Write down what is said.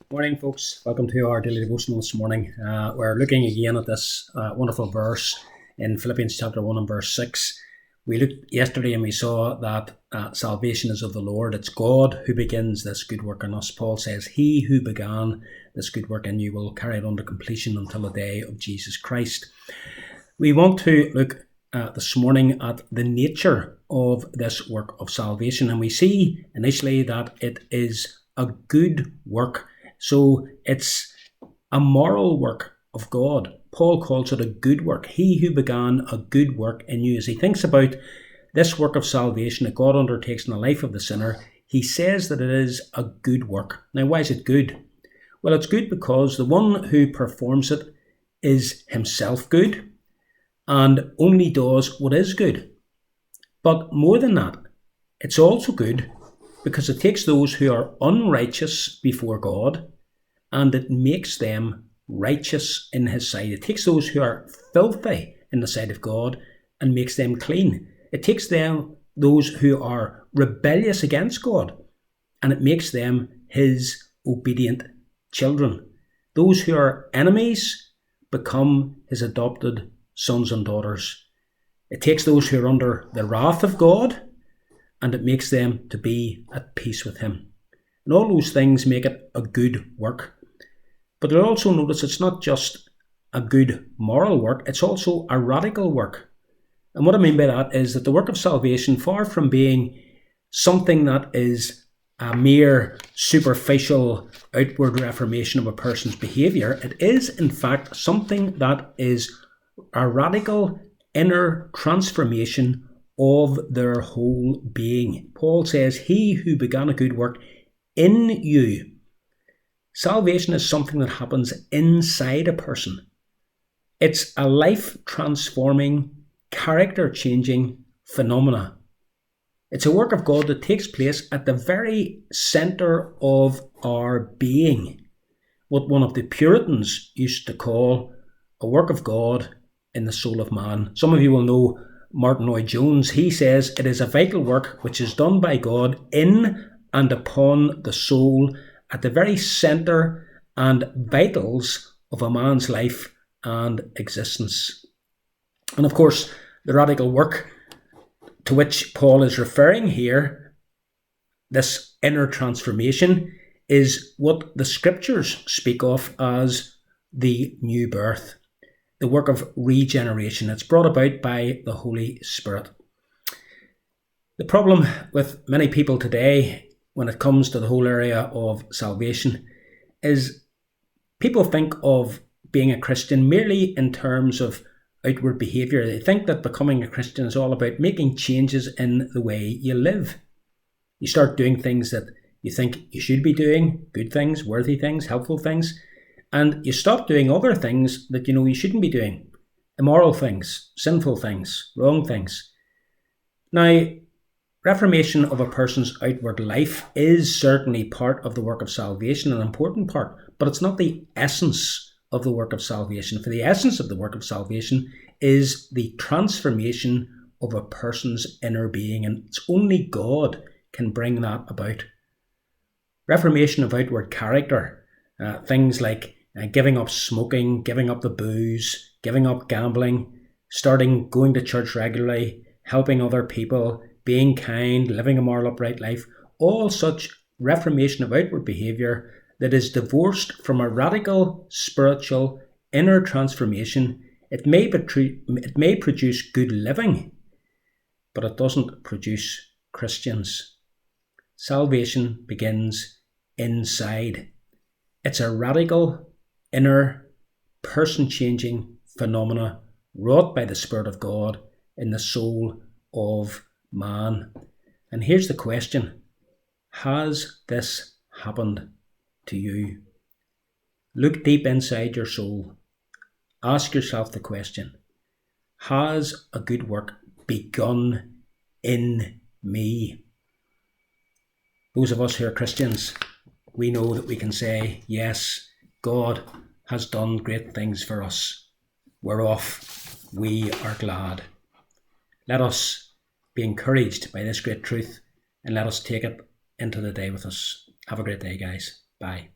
Morning, folks. Welcome to our daily devotional this morning. We're looking again at this wonderful verse in Philippians chapter 1 and verse 6. We looked yesterday and we saw that salvation is of the Lord. It's God who begins this good work in us. Paul says, He who began this good work in you will carry it on to completion until the day of Jesus Christ. We want to look this morning at the nature of this work of salvation. And we see initially that it is a good work. So it's a moral work of God. Paul calls it a good work. He who began a good work in you. As he thinks about this work of salvation that God undertakes in the life of the sinner, he says that it is a good work. Now, why is it good? Well, it's good because the one who performs it is himself good and only does what is good. But more than that, it's also good because it takes those who are unrighteous before God and it makes them righteous in his sight. It takes those who are filthy in the sight of God and makes them clean. It takes those who are rebellious against God, and it makes them his obedient children. Those who are enemies become his adopted sons and daughters. It takes those who are under the wrath of God, and it makes them to be at peace with him. And all those things make it a good work. But you'll also notice it's not just a good moral work, it's also a radical work. And what I mean by that is that the work of salvation, far from being something that is a mere superficial outward reformation of a person's behaviour, it is in fact something that is a radical inner transformation of their whole being. Paul says, He who began a good work in you. Salvation is something that happens inside a person. It's a life-transforming, character-changing phenomena. It's a work of God that takes place at the very centre of our being. What one of the Puritans used to call a work of God in the soul of man. Some of you will know Martin Lloyd-Jones. He says it is a vital work which is done by God in and upon the soul at the very centre and vitals of a man's life and existence. And of course, the radical work to which Paul is referring here, this inner transformation, is what the scriptures speak of as the new birth, the work of regeneration. It's brought about by the Holy Spirit. The problem with many people today when it comes to the whole area of salvation is people think of being a Christian merely in terms of outward behaviour. They think that becoming a Christian is all about making changes in the way you live. You start doing things that you think you should be doing, good things, worthy things, helpful things, and you stop doing other things that you know you shouldn't be doing, immoral things, sinful things, wrong things. Now, reformation of a person's outward life is certainly part of the work of salvation, an important part, but it's not the essence of the work of salvation. For the essence of the work of salvation is the transformation of a person's inner being, and it's only God can bring that about. Reformation of outward character, things like giving up smoking, giving up the booze, giving up gambling, starting going to church regularly, helping other people, being kind, living a moral upright life, all such reformation of outward behaviour that is divorced from a radical spiritual inner transformation. It may produce good living, but it doesn't produce Christians. Salvation begins inside. It's a radical inner person-changing phenomena wrought by the Spirit of God in the soul of man. And here's the question: has this happened to you? Look deep inside your soul. Ask yourself the question: has a good work begun in me? Those of us who are Christians, we know that we can say, yes, God has done great things for us. We're off. We are glad. Let us be encouraged by this great truth and let us take it into the day with us. Have a great day, guys. Bye.